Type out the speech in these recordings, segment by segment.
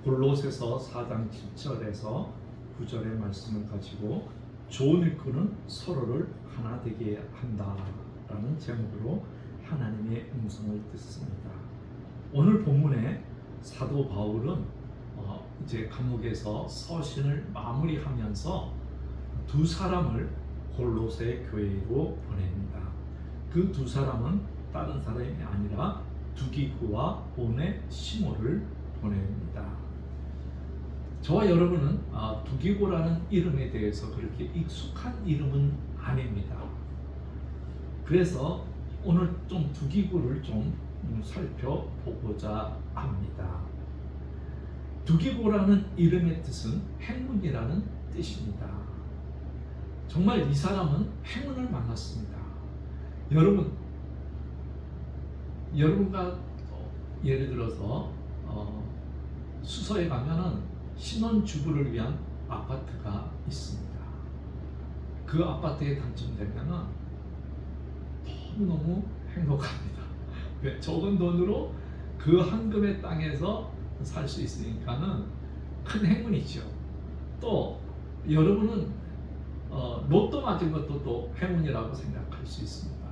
골로새서 4장 7절에서 9절의 말씀을 가지고 좋은 일꾼은 서로를 하나 되게 한다라는 제목으로 하나님의 음성을 듣습니다. 오늘 본문에 사도 바울은 이제 감옥에서 서신을 마무리하면서 두 사람을 골로새 교회로 보냅니다. 그 두 사람은 다른 사람이 아니라 두기구와 오네시모를 보냅니다. 저와 여러분은 두기고라는 이름에 대해서 그렇게 익숙한 이름은 아닙니다. 그래서 오늘 좀 두기고를 좀 살펴보고자 합니다. 두기고라는 이름의 뜻은 행운이라는 뜻입니다. 정말 이 사람은 행운을 만났습니다. 여러분과 예를 들어서 수서에 가면은 신혼주부를 위한 아파트가 있습니다. 그 아파트에 당첨되면은 너무너무 행복합니다. 적은 돈으로 그 한 금의 땅에서 살 수 있으니까는 큰 행운이죠. 또 여러분은 로또 맞은 것도 또 행운이라고 생각할 수 있습니다.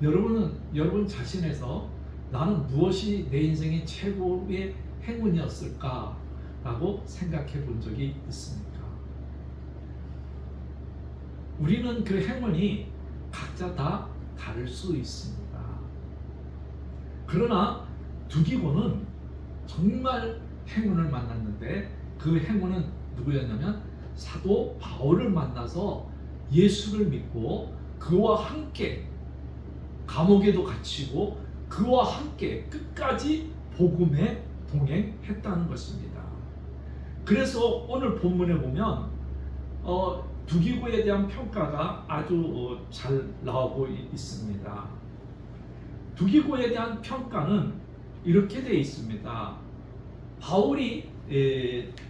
여러분은 여러분 자신에서 나는 무엇이 내 인생의 최고의 행운이었을까라고 생각해 본 적이 있습니까? 우리는 그 행운이 각자 다 다를 수 있습니다. 그러나 두기고는 정말 행운을 만났는데 그 행운은 누구였냐면 사도 바울을 만나서 예수를 믿고 그와 함께 감옥에도 갇히고 그와 함께 끝까지 복음에 동행했다는 것입니다. 그래서 오늘 본문에 보면 두기고에 대한 평가가 아주 잘 나오고 있습니다. 두기고에 대한 평가는 이렇게 되어 있습니다. 바울이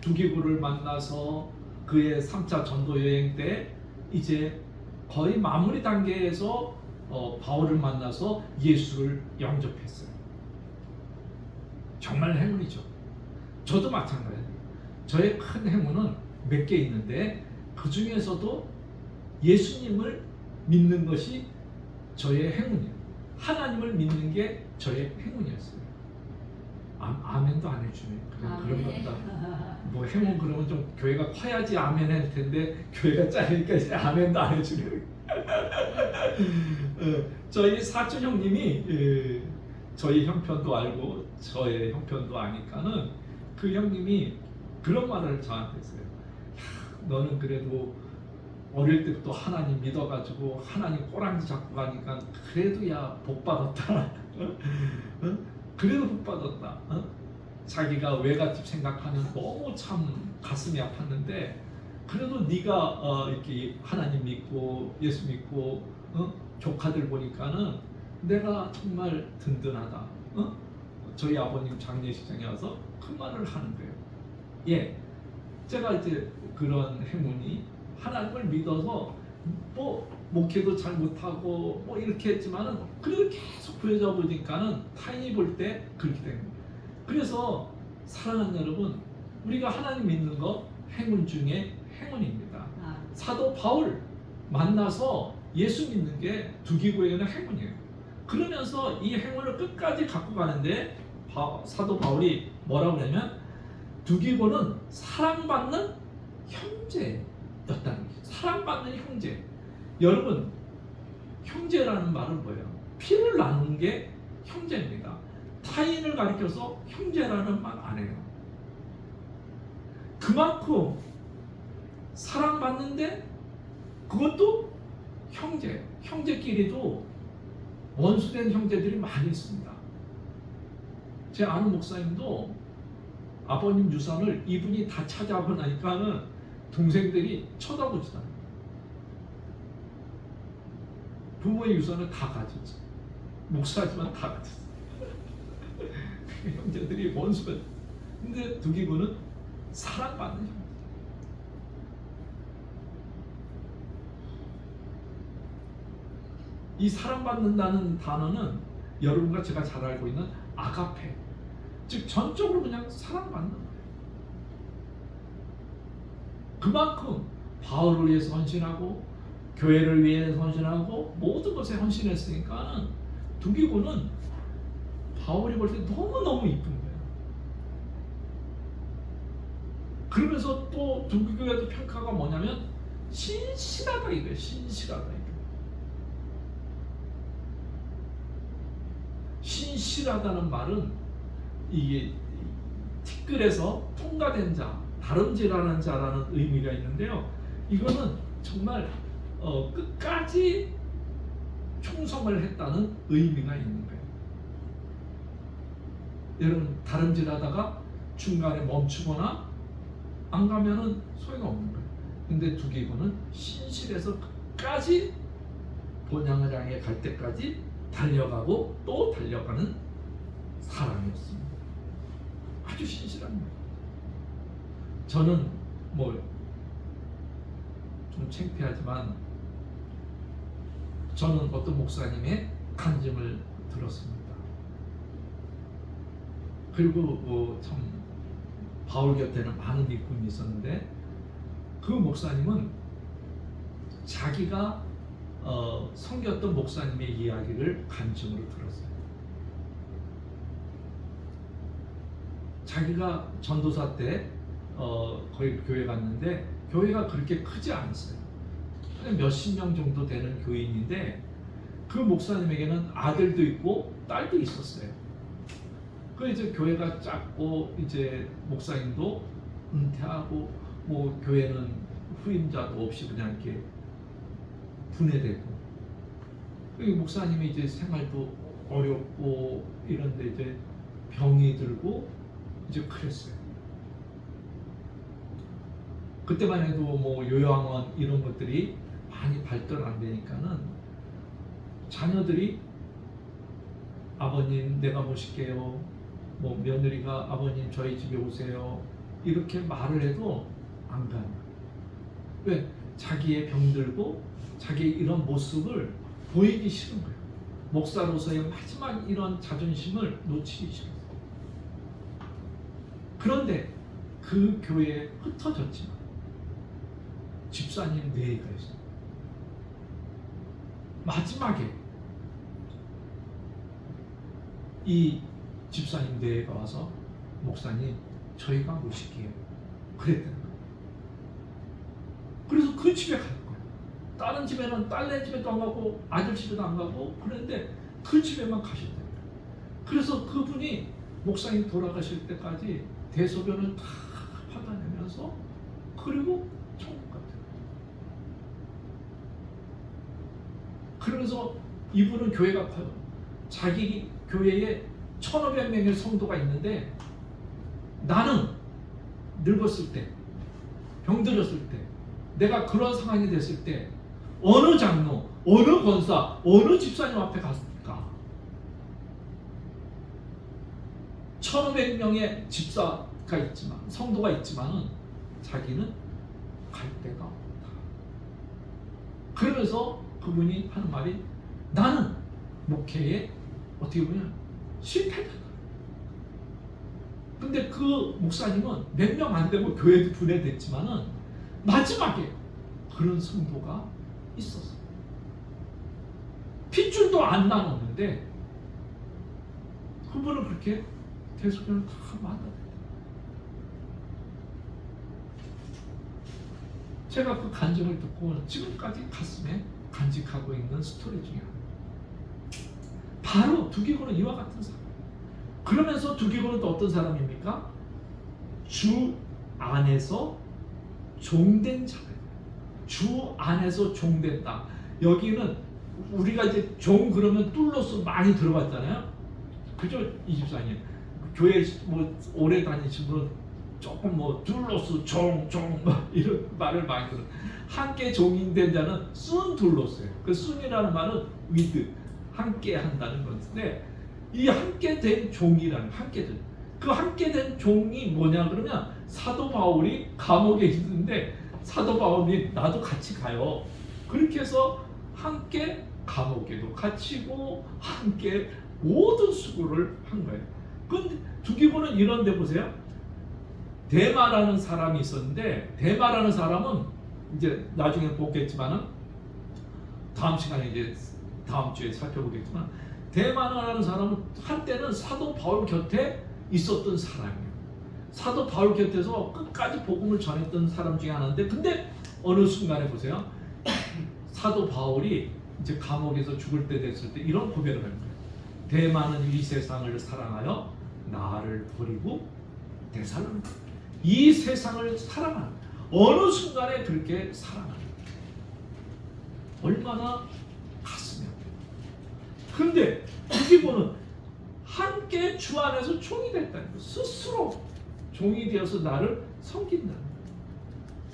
두기고를 만나서 그의 3차 전도 여행 때 이제 거의 마무리 단계에서 바울을 만나서 예수를 영접했어요. 정말 행운이죠. 저도 마찬가지예요. 저의 큰 행운은 몇 개 있는데 그 중에서도 예수님을 믿는 것이 저의 행운이에요. 하나님을 믿는 게 저의 행운이었어요. 아멘도 안 해주네. 그냥 그런 것다. 뭐 행운 그러면 좀 교회가 커야지 아멘 할 텐데 교회가 작으니까 이제 아멘도 안 해주네. 저희 사촌 형님이 저희 형편도 알고 저의 형편도 아니까는 그 형님이 그런 말을 저한테 했어요. 너는 그래도 어릴 때부터 하나님 믿어가지고 하나님 꼬랑지 잡고 가니까 그래도 야 복 받았다. 그래도 복 받았다. 자기가 외갓집 생각하면 너무 참 가슴이 아팠는데 그래도 네가 이렇게 하나님 믿고 예수 믿고 조카들 보니까는 내가 정말 든든하다. 저희 아버님 장례식장에 와서 그 말을 하는 거예요. 예, 제가 이제 그런 행운이 하나님을 믿어서 뭐 목회도 잘 못하고 뭐 이렇게 했지만은 그래도 계속 부여져 보니까는 타인이 볼 때 그렇게 된 거예요. 그래서 사랑하는 여러분, 우리가 하나님 믿는 거 행운 중에 행운입니다. 사도 바울 만나서 예수 믿는 게 두기고에는 행운이에요. 그러면서 이 행운을 끝까지 갖고 가는데 사도 바울이 뭐라고 하냐면 두기고는 사랑받는 형제였다는 거죠. 사랑받는 형제. 여러분, 형제라는 말은 뭐예요? 피를 나누는 게 형제입니다. 타인을 가리켜서 형제라는 말 안 해요. 그만큼 사랑받는데 그것도 형제, 형제끼리도 원수된 형제들이 많이 있습니다. 제 아는 목사님도 아버님 유산을 이분이 다 차지하고 나니까는 동생들이 쳐다보지도 않아요. 부모의 유산을 다 가졌죠. 목사지만 다 가졌어. 형제들이 원수가. 근데 두기고는 사랑받는 형제. 이 사랑받는다는 단어는 여러분과 제가 잘 알고 있는 아가페, 즉 전적으로 그냥 사랑받는 거예요. 그만큼 바울을 위해서 헌신하고 교회를 위해서 헌신하고 모든 것에 헌신했으니까 두기고는 바울이 볼 때 너무너무 이쁜 거예요. 그러면서 또 두기고에도 평가가 뭐냐면 신실하다 이거예요. 신실하다 이거. 신실하다는 말은 이게 티끌에서 통과된 자, 다름질하는 자라는 의미가 있는데요. 이거는 정말 끝까지 충성을 했다는 의미가 있는 거예요. 여러분 다름질하다가 중간에 멈추거나 안 가면은 소용없는 거예요. 근데 두기고는 신실해서 끝까지 본향을 향해 갈 때까지 달려가고 또 달려가는 사람이었습니다. 아주 신실한 거예요. 저는 뭐 좀 창피하지만 저는 어떤 목사님의 간증을 들었습니다. 그리고 참 바울 곁에는 많은 일꾼이 있었는데 그 목사님은 자기가 섬겼던 목사님의 이야기를 간증으로 들었어요. 자기가 전도사 때 거기 교회 갔는데 교회가 그렇게 크지 않았어요. 그냥 몇십 명 정도 되는 교인인데 그 목사님에게는 아들도 있고 딸도 있었어요. 그 이제 교회가 작고 이제 목사님도 은퇴하고 뭐 교회는 후임자도 없이 그냥 이렇게 분해되고 그 목사님이 이제 생활도 어렵고 이런데 이제 병이 들고 이제 그랬어요. 그때만 해도 뭐 요양원 이런 것들이 많이 발달 안 되니까는 자녀들이 아버님 내가 모실게요. 뭐 며느리가 아버님 저희 집에 오세요. 이렇게 말을 해도 안 가요. 왜? 자기의 병들고 자기의 이런 모습을 보이기 싫은 거예요. 목사로서의 마지막 이런 자존심을 놓치기 싫어요. 그런데 그 교회에 흩어졌지만 집사님 4개가 있어요. 마지막에 이 집사님 4개가 와서 목사님 저희가 모실게요. 그랬다는 거예요. 그래서 그 집에 가는 거예요. 다른 집에는 딸네 집에도 안 가고 아들 집에도 안 가고 그런데 그 집에만 가셨다는 거예요. 그래서 그분이 목사님 돌아가실 때까지 대소변을 다 받아내면서 그리고 천국 갔대요. 그러면서 이분은 교회가 커요. 자기 교회에 1,500명의 성도가 있는데 나는 늙었을 때, 병들었을 때, 내가 그런 상황이 됐을 때 어느 장로, 어느 권사, 어느 집사님 앞에 갔을까? 1,500명의 집사가 있지만, 성도가 있지만은 자기는 갈 데가 없다. 그러면서 그분이 하는 말이 나는 목회에 어떻게 보면 실패다. 근데 그 목사님은 몇 명 안 되고 교회도 분해됐지만은 마지막에 그런 성도가 있었어요. 핏줄도 안 나눴는데 그분은 그렇게 대소변을 다 만났어요. 제가 그 간증을 듣고 지금까지 가슴에 간직하고 있는 스토리 중에 하나. 바로 두기고는 이와 같은 사람. 그러면서 두기고는 또 어떤 사람입니까? 주 안에서 종된 자예요. 주 안에서 종된다. 여기는 우리가 이제 종 그러면 뚫로서 많이 들어봤잖아요. 그죠? 이 집사님. 교회 뭐 오래 다니신 분은 조금 뭐 둘로스 종 이런 말을 많이 들어요. 함께 종인된 자는 순 둘로스예요. 그 순이라는 말은 with 함께 한다는 건데 이 함께 된 종이라는 그 함께 된 종이 뭐냐 그러면 사도 바울이 감옥에 있는데 사도 바울이 나도 같이 가요. 그렇게 해서 함께 감옥에도 갇히고 함께 모든 수고를 한 거예요. 근데 두기고는 이런데 보세요. 데마라는 사람이 있었는데, 데마라는 사람은 이제 나중에 보겠지만은 다음 시간에 이제 다음 주에 살펴보겠지만, 데마라는 사람은 한때는 사도 바울 곁에 있었던 사람이에요. 사도 바울 곁에서 끝까지 복음을 전했던 사람 중에 하나인데, 근데 어느 순간에 보세요. 사도 바울이 이제 감옥에서 죽을 때 됐을 때 이런 고백을 합니다. 데마는 이 세상을 사랑하여 나를 버리고 데살로니가, 이 세상을 사랑하는, 어느 순간에 그렇게 사랑하는, 얼마나 가슴이 아프다. 근데 두기고는 함께 주 안에서 종이 됐다는 거예요. 스스로 종이 되어서 나를 섬긴다는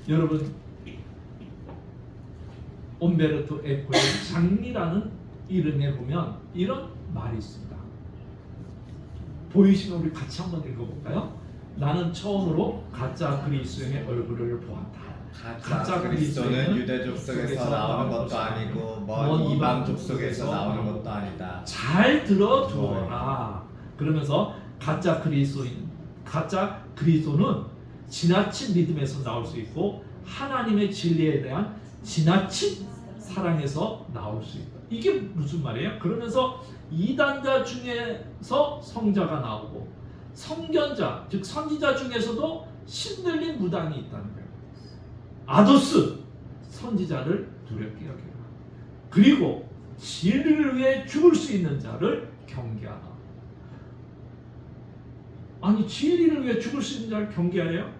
거예요. 여러분, 옴베르토 에코의 장미라는 이름에 보면 이런 말이 있습니다. 보이시면 우리 같이 한번 읽어볼까요? 나는 처음으로 가짜 그리스도의 얼굴을 보았다. 가짜 그리스도는 유대 족속에서 나오는 것도 아니고 먼 이방 족속에서 나오는 것도 아니다. 잘 들어두어라. 그러면서 가짜 그리스도는 지나친 믿음에서 나올 수 있고 하나님의 진리에 대한 지나친 사랑에서 나올 수 있다. 이게 무슨 말이에요? 그러면서 이단자 중에서 성자가 나오고 성견자, 즉 선지자 중에서도 신들린 무당이 있다는 거예요. 아도스, 선지자를 두렵게 여겨라. 그리고 진리를 위해 죽을 수 있는 자를 경계하라. 아니, 진리를 위해 죽을 수 있는 자를 경계하래요?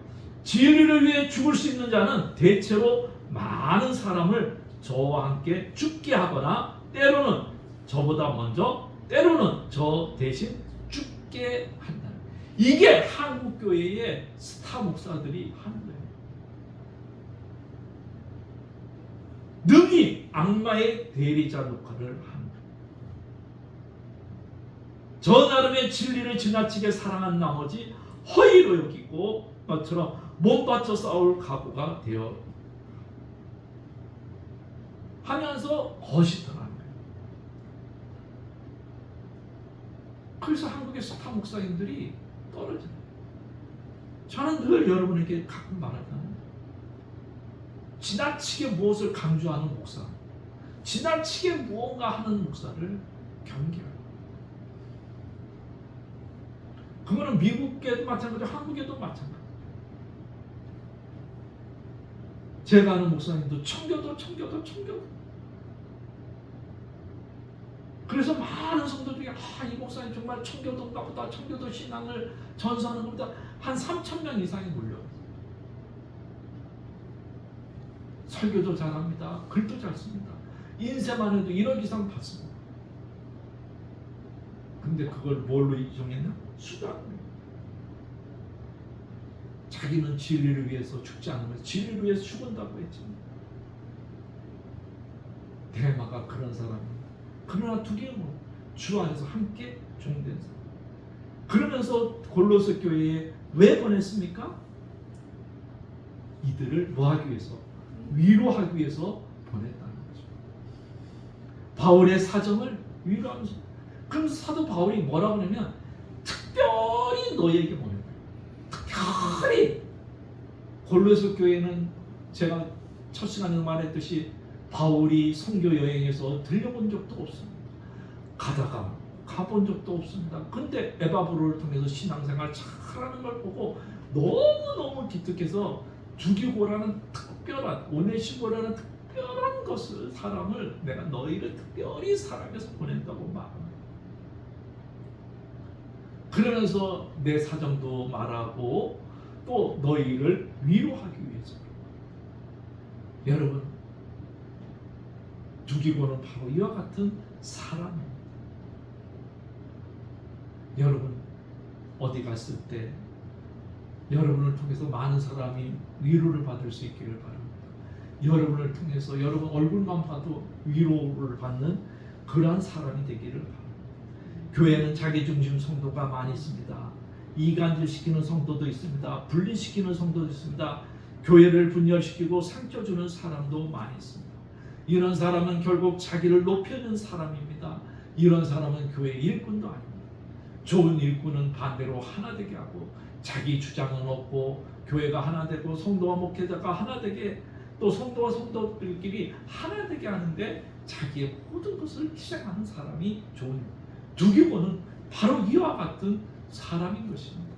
진리를 위해 죽을 수 있는 자는 대체로 많은 사람을 저와 함께 죽게 하거나 때로는 저보다 먼저, 때로는 저 대신 죽게 한다. 이게 한국교회의 스타 목사들이 하는 거예요. 능히 악마의 대리자 역할을 하는 거예요. 저 나름의 진리를 지나치게 사랑한 나머지 허위로 여기고 것처럼 몸바쳐 싸울 각오가 되어 하면서 거짓당하는 거예요. 그래서 한국의 스타 목사님들이 떨어져요. 저는 늘 여러분에게 가끔 말하잖아요. 지나치게 무엇을 강조하는 목사, 지나치게 무언가 하는 목사를 경계해요. 그거는 미국에도 마찬가지고 한국에도 마찬가지예요. 제가 아는 목사님도 청교도. 그래서 많은 성도 중에 이 목사님 정말 청교도인가 보다, 청교도 신앙을 전수하는 것보다 한 3,000명 이상이 몰려요. 설교도 잘합니다. 글도 잘 씁니다. 인쇄만 해도 1억 이상 받습니다. 근데 그걸 뭘로 이용했나? 수단으로. 자기는 진리를 위해서 죽지 않으면서 진리를 위해서 죽은다고 했지만 데마가 그런 사람입니다. 그러나 두개는 주 안에서 함께 종된 사람. 그러면서 골로새 교회에 왜 보냈습니까? 이들을 뭐하기 위해서? 위로하기 위해서 보냈다는 거죠. 바울의 사정을 위로하면서. 그럼 사도 바울이 뭐라고 하냐면 특별히 너희에게 보낸 거예요. 특별히. 골로새 교회는 제가 첫 시간에 말했듯이 바울이 선교 여행에서 들려본 적도 없습니다. 가본 적도 없습니다. 근데 에바브로를 통해서 신앙생활 잘하는 걸 보고 너무너무 기특해서 두기고라는 특별한, 오네시모라는 특별한 것을, 사람을 내가 너희를 특별히 사랑해서 보낸다고 말합니다. 그러면서 내 사정도 말하고 또 너희를 위로하기 위해서. 여러분, 두기고는 바로 이와 같은 사람입니다. 여러분, 어디 갔을 때 여러분을 통해서 많은 사람이 위로를 받을 수 있기를 바랍니다. 여러분을 통해서 여러분 얼굴만 봐도 위로를 받는 그러한 사람이 되기를 바랍니다. 교회는 자기중심 성도가 많이 있습니다. 이간질시키는 성도도 있습니다. 분리시키는 성도도 있습니다. 교회를 분열시키고 상처 주는 사람도 많이 있습니다. 이런 사람은 결국 자기를 높여는 사람입니다. 이런 사람은 교회의 일꾼도 아닙니다. 좋은 일꾼은 반대로 하나 되게 하고 자기 주장은 없고 교회가 하나 되고 성도와 목회자가 하나 되게 또 성도와 성도들끼리 하나 되게 하는데 자기의 모든 것을 희생하는 사람이 좋은 두기고는 바로 이와 같은 사람인 것입니다.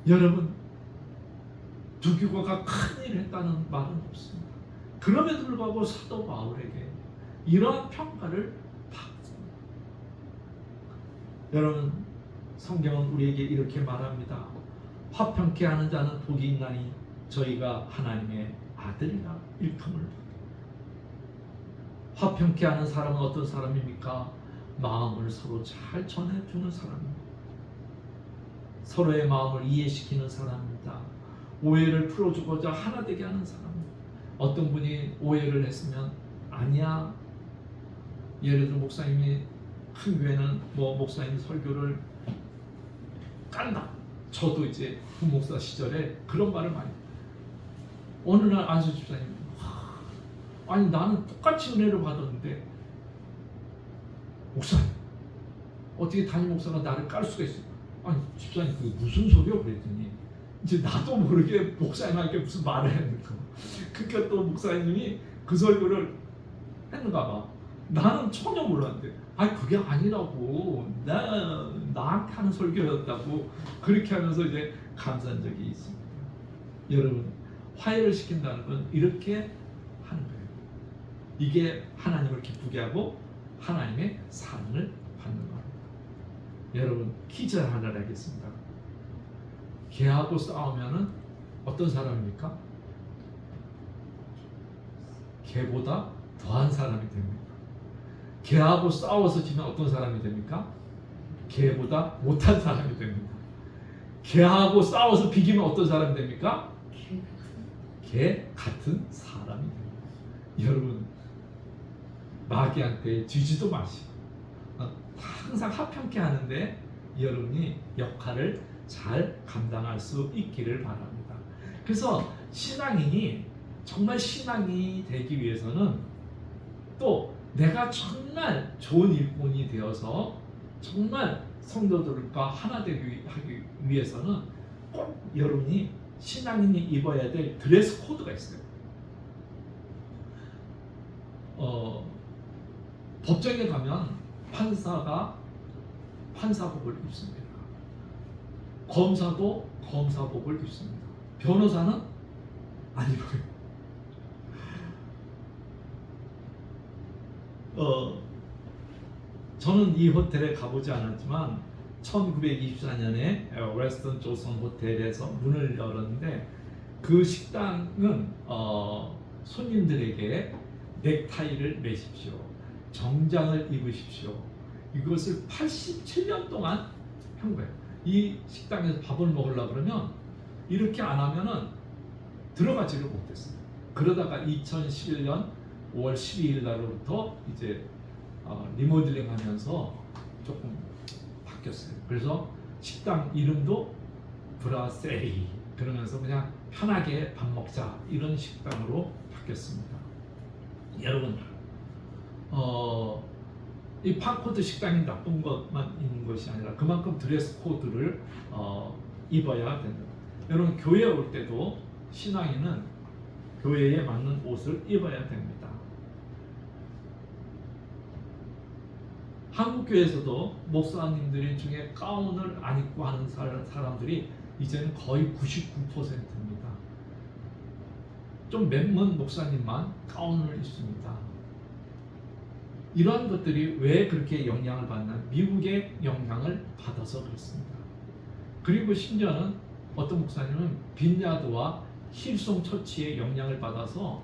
여러분, 두기고가 큰 일을 했다는 말은 없습니다. 그럼에도 불구하고 사도 바울에게 이러한 평가를 받습니다. 여러분, 성경은 우리에게 이렇게 말합니다. 화평케 하는 자는 복이 있나니 저희가 하나님의 아들이라 일컬음을 받으리라. 화평케 하는 사람은 어떤 사람입니까? 마음을 서로 잘 전해주는 사람입니다. 서로의 마음을 이해시키는 사람입니다. 오해를 풀어주고자 하나 되게 하는 사람입니다. 어떤 분이 오해를 했으면 아니야. 예를 들어 목사님이 큰 교회는 뭐 목사님 설교를 깐다. 저도 이제 부목사 시절에 그런 말을 많이 해요. 어느 날 안수 집사님 아니 나는 똑같이 은혜를 받았는데 목사님 어떻게 담임 목사가 나를 깔 수가 있어요? 아니 집사님 그게 무슨 소리요? 그랬더니 이제 나도 모르게 목사님에게 무슨 말을 했는가. 그러니까 또 목사님이 그 설교를 했는가 봐. 나는 전혀 몰랐는데 아니 그게 아니라고 나한테 하는 설교였다고 그렇게 하면서 이제 감사한 적이 있습니다. 여러분, 화해를 시킨다는 건 이렇게 하는 거예요. 이게 하나님을 기쁘게 하고 하나님의 사랑을 받는 겁니다. 여러분, 퀴즈 하나를 하겠습니다. 개하고 싸우면은 어떤 사람입니까? 개보다 더한 사람이 됩니다. 개하고 싸워서 지면 어떤 사람이 됩니까? 개보다 못한 사람이 됩니다. 개하고 싸워서 비기면 어떤 사람이 됩니까? 개 같은 사람이 됩니다. 여러분, 마귀한테 쥐지도 마시고 항상 화평케 하는데 여러분이 역할을 잘 감당할 수 있기를 바랍니다. 그래서 신앙인이 정말 신앙이 되기 위해서는 또 내가 정말 좋은 일꾼이 되어서 정말 성도들과 하나 되기 하기 위해서는 꼭 여러분이 신앙인이 입어야 될 드레스 코드가 있어요. 법정에 가면 판사가 판사복을 입습니다. 검사도 검사복을 입습니다. 변호사는 안 입어요. 저는 이 호텔에 가보지 않았지만 1924년에 웨스턴 조선 호텔에서 문을 열었는데 그 식당은 손님들에게 넥타이를 매십시오, 정장을 입으십시오, 이것을 87년 동안 한 거예요. 이 식당에서 밥을 먹으려고 그러면 이렇게 안 하면은 들어가지를 못했어요. 그러다가 2011년 5월 12일 날로부터 이제 리모델링 하면서 조금 바뀌었어요. 그래서 식당 이름도 브라세리 그러면서 그냥 편하게 밥 먹자 이런 식당으로 바뀌었습니다. 여러분, 이 팝코드 식당이 나쁜 것만 있는 것이 아니라 그만큼 드레스 코드를 입어야 된다. 여러분, 교회에 올 때도 신앙인은 교회에 맞는 옷을 입어야 됩니다. 한국 교회에서도 목사님들 중에 가운을 안 입고 하는 사람들이 이제는 거의 99%입니다. 좀 몇몇 목사님만 가운을 입습니다. 이러한 것들이 왜 그렇게 영향을 받나? 미국의 영향을 받아서 그렇습니다. 그리고 심지어는 어떤 목사님은 빈야드와 힐송 처치의 영향을 받아서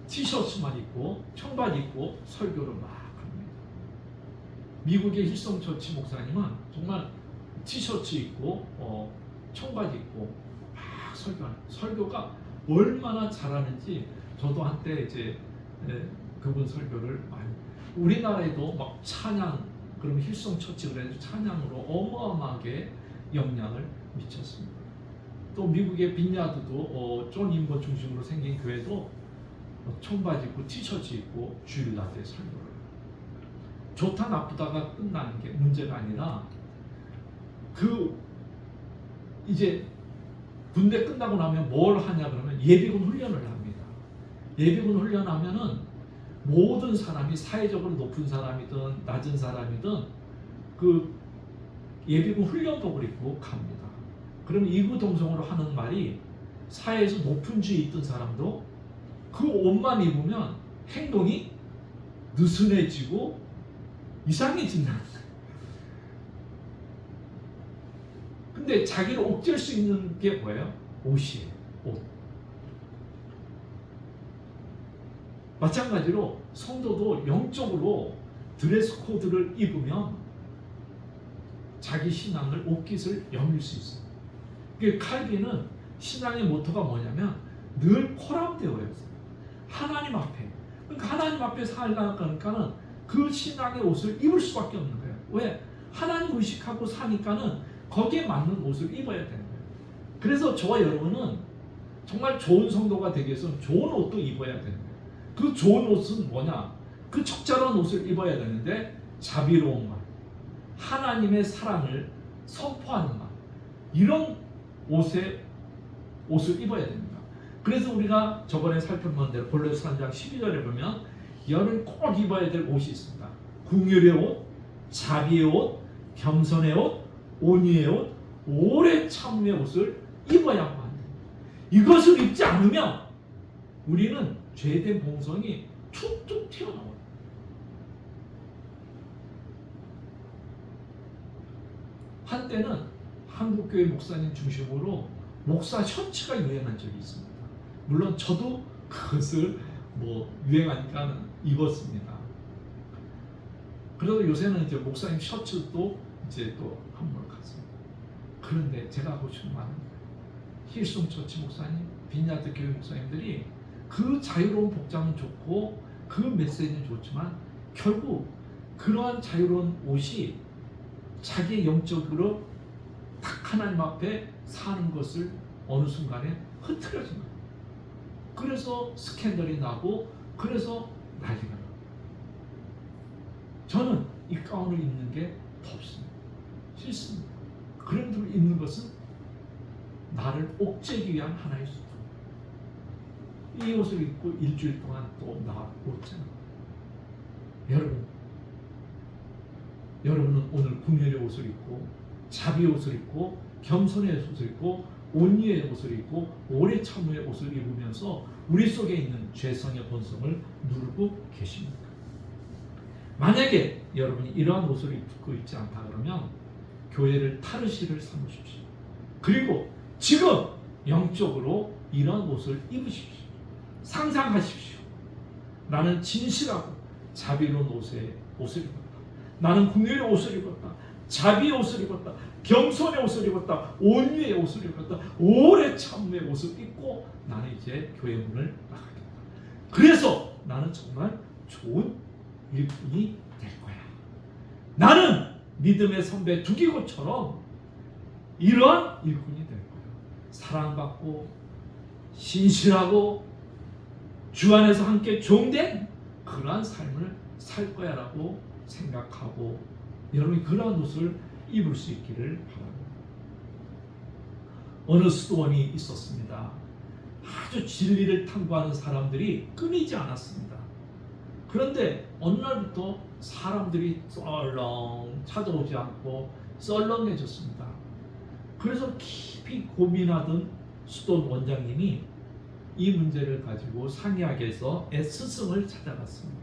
티셔츠만 입고 청바지 입고 설교를 막 합니다. 미국의 힐송 처치 목사님은 정말 티셔츠 입고 청바지 입고 막 설교하는, 설교가 얼마나 잘하는지 저도 한때 이제 그분 설교를 많이, 우리나라에도 막 찬양, 그러면 힐송 처치 그래서 찬양으로 어마어마하게 영향을 미쳤습니다. 또 미국의 빈야드도 존 인버 중심으로 생긴 교회도 청바지 입고 티셔츠 입고 주일날에 설교를, 좋다 나쁘다가 끝나는 게 문제가 아니라 그 이제 군대 끝나고 나면 뭘 하냐 그러면 예비군 훈련을 합니다. 예비군 훈련하면은 모든 사람이 사회적으로 높은 사람이든 낮은 사람이든 그 예비군 훈련복을 입고 갑니다. 그러면 이구동성으로 하는 말이 사회에서 높은 지위에 있던 사람도 그 옷만 입으면 행동이 느슨해지고 이상해진다는 거예요. 근데 자기를 옥죄할 수 있는 게 뭐예요? 옷이에요. 옷. 마찬가지로 성도도 영적으로 드레스 코드를 입으면 자기 신앙을 옷깃을 여밀 수 있어요. 칼빈은 신앙의 모토가 뭐냐면 늘 포함되어 있어요. 하나님 앞에. 그러니까 하나님 앞에 살다가는 그 신앙의 옷을 입을 수밖에 없는 거예요. 왜? 하나님 의식하고 사니까는 거기에 맞는 옷을 입어야 되는 거예요. 그래서 저와 여러분은 정말 좋은 성도가 되기 위해서는 좋은 옷도 입어야 되는 거예요. 그 좋은 옷은 뭐냐? 그 적절한 옷을 입어야 되는데 자비로운 말, 하나님의 사랑을 선포하는 말, 이런 옷을 입어야 됩니다. 그래서 우리가 저번에 살펴본 대로 골로새 3장 12절에 보면 여름 꼭 입어야 될 옷이 있습니다. 긍휼의 옷, 자비의 옷, 겸손의 옷, 온유의 옷, 오래 참음의 옷을 입어야만 합니다. 이것을 입지 않으면 우리는 죄된 본성이 툭툭 튀어나와요. 한때는 한국교회 목사님 중심으로 목사 셔츠가 유행한 적이 있습니다. 물론 저도 그것을 유행하니까 입었습니다. 그래도 요새는 이제 목사님 셔츠도 이제 또 한물 갔습니다. 그런데 제가 하고 싶은 말은 힐송 처치 목사님, 빈야드 교회 목사님들이 그 자유로운 복장은 좋고 그 메시지는 좋지만 결국 그러한 자유로운 옷이 자기의 영적으로 딱 하나님 앞에 사는 것을 어느 순간에 흐트러진 거예요. 그래서 스캔들이 나고 그래서 난리가 나요. 저는 이 가운을 입는 게 덥습니다. 싫습니다. 그런 걸 입는 것은 나를 옥죄기 위한 하나의 수단. 이 옷을 입고 일주일 동안 또 나왔잖아요. 여러분은 오늘 긍휼의 옷을 입고 자비의 옷을 입고 겸손의 옷을 입고 온유의 옷을 입고 오래 참음의 옷을 입으면서 우리 속에 있는 죄성의 본성을 누르고 계십니까? 만약에 여러분이 이러한 옷을 입고 있지 않다 그러면 교회를 타르시를 삼으십시오. 그리고 지금 영적으로 이런 옷을 입으십시오. 상상하십시오. 나는 진실하고 자비로운 옷을 입었다. 나는 긍휼의 옷을 입었다. 자비의 옷을 입었다. 겸손의 옷을 입었다. 온유의 옷을 입었다. 오래 참음의 옷을 입고 나는 이제 교회 문을 나가겠다. 그래서 나는 정말 좋은 일꾼이 될 거야. 나는 믿음의 선배 두기고처럼 이러한 일꾼이 될 거야. 사랑받고 신실하고 주 안에서 함께 종된 그러한 삶을 살 거야라고 생각하고 여러분이 그러한 옷을 입을 수 있기를 바랍니다. 어느 수도원이 있었습니다. 아주 진리를 탐구하는 사람들이 끊이지 않았습니다. 그런데 어느 날부터 사람들이 썰렁 찾아오지 않고 썰렁해졌습니다. 그래서 깊이 고민하던 수도원 원장님이 이 문제를 가지고 상의하기 위해서 스승을 찾아갔습니다.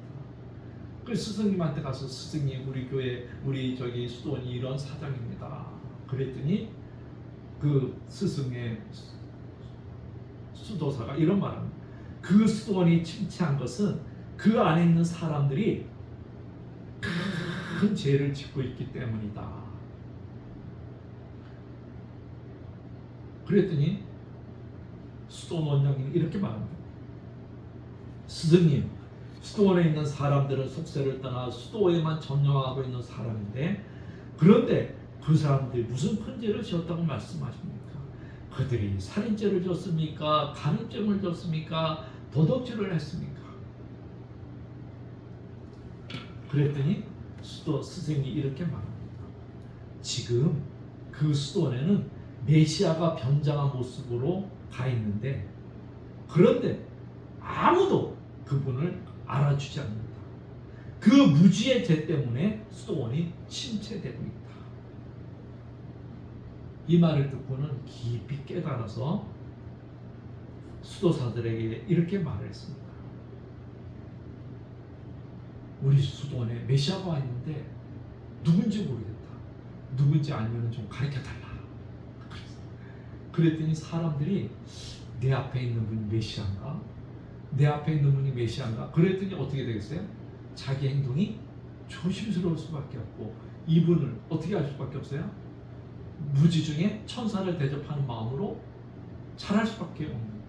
그 스승님한테 가서 스승님 우리 교회 우리 수도원이 이런 사정입니다. 그랬더니 그 스승의 수도사가 이런 말합니다. 그 수도원이 침체한 것은 그 안에 있는 사람들이 큰 죄를 짓고 있기 때문이다. 그랬더니 수도원 원장님이 이렇게 말합니다. 스승님, 수도원에 있는 사람들은 속세를 떠나 수도에만 전념하고 있는 사람인데 그런데 그 사람들이 무슨 큰 죄를 지었다고 말씀하십니까? 그들이 살인죄를 지었습니까? 간음죄를 지었습니까? 도덕죄를 했습니까? 그랬더니 수도 스승이 이렇게 말합니다. 지금 그 수도원에는 메시아가 변장한 모습으로 가 있는데, 그런데 아무도 그분을 알아주지 않는다. 그 무지의 죄 때문에 수도원이 침체되고 있다. 이 말을 듣고는 깊이 깨달아서 수도사들에게 이렇게 말했습니다. 우리 수도원에 메시아가 와 있는데 누군지 모르겠다. 누군지 알면 좀 가르쳐달라. 그랬더니 사람들이 내 앞에 있는 분이 메시아인가? 내 앞에 있는 분이 메시아인가? 그랬더니 어떻게 되겠어요? 자기 행동이 조심스러울 수밖에 없고, 이분을 어떻게 할 수밖에 없어요? 무지 중에 천사를 대접하는 마음으로 잘할 수밖에 없는 거예요.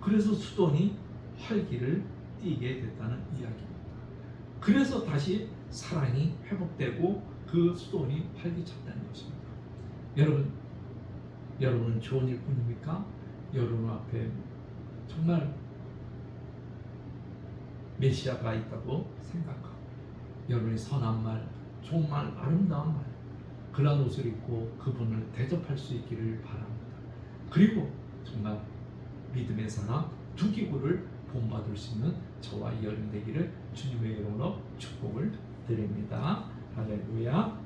그래서 수돈이 활기를 띠게 됐다는 이야기입니다. 그래서 다시 사랑이 회복되고 그 수돈이 활기찼다는 것입니다. 여러분은 좋은 일꾼입니까? 여러분 앞에 정말 메시아가 있다고 생각하고, 여러분이 선한 말, 좋은 말, 아름다운 말, 그런 옷을 입고 그분을 대접할 수 있기를 바랍니다. 그리고 정말 믿음의 사람 두 기구를 본받을 수 있는 저와 여러분 되기를 주님의 이름으로 축복을 드립니다. 할렐루야.